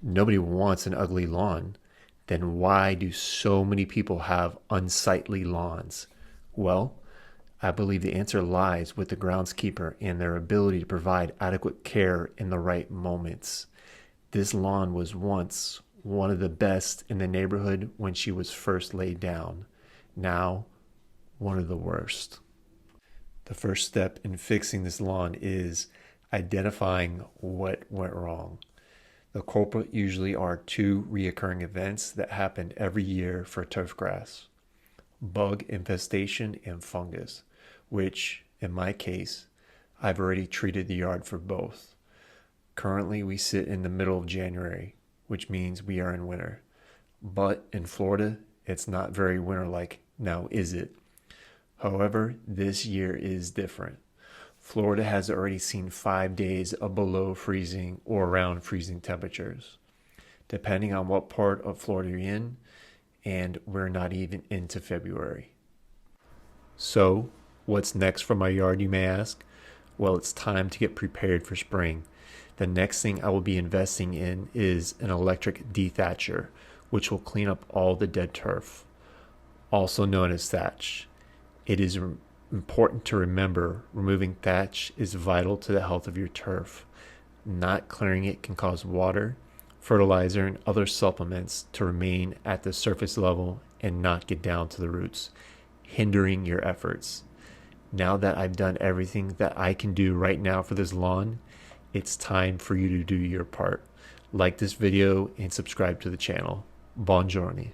Nobody wants an ugly lawn. Then why do so many people have unsightly lawns? Well, I believe the answer lies with the groundskeeper and their ability to provide adequate care in the right moments. This lawn was once one of the best in the neighborhood when she was first laid down. Now, one of the worst. The first step in fixing this lawn is identifying what went wrong. The culprit usually are two reoccurring events that happen every year for turf grass: bug infestation and fungus, which, in my case, I've already treated the yard for both. Currently, we sit in the middle of January, which means we are in winter. But in Florida, it's not very winter-like now, is it? However, this year is different. Florida has already seen 5 days of below freezing or around freezing temperatures, depending on what part of Florida you're in, and we're not even into February. So, what's next for my yard, you may ask? Well, it's time to get prepared for spring. The next thing I will be investing in is an electric dethatcher, which will clean up all the dead turf, also known as thatch. It is important to remember removing thatch is vital to the health of your turf. Not clearing it can cause water, fertilizer, and other supplements to remain at the surface level and not get down to the roots, hindering your efforts. Now that I've done everything that I can do right now for this lawn, it's time for you to do your part. Like this video and subscribe to the channel. Buongiorno.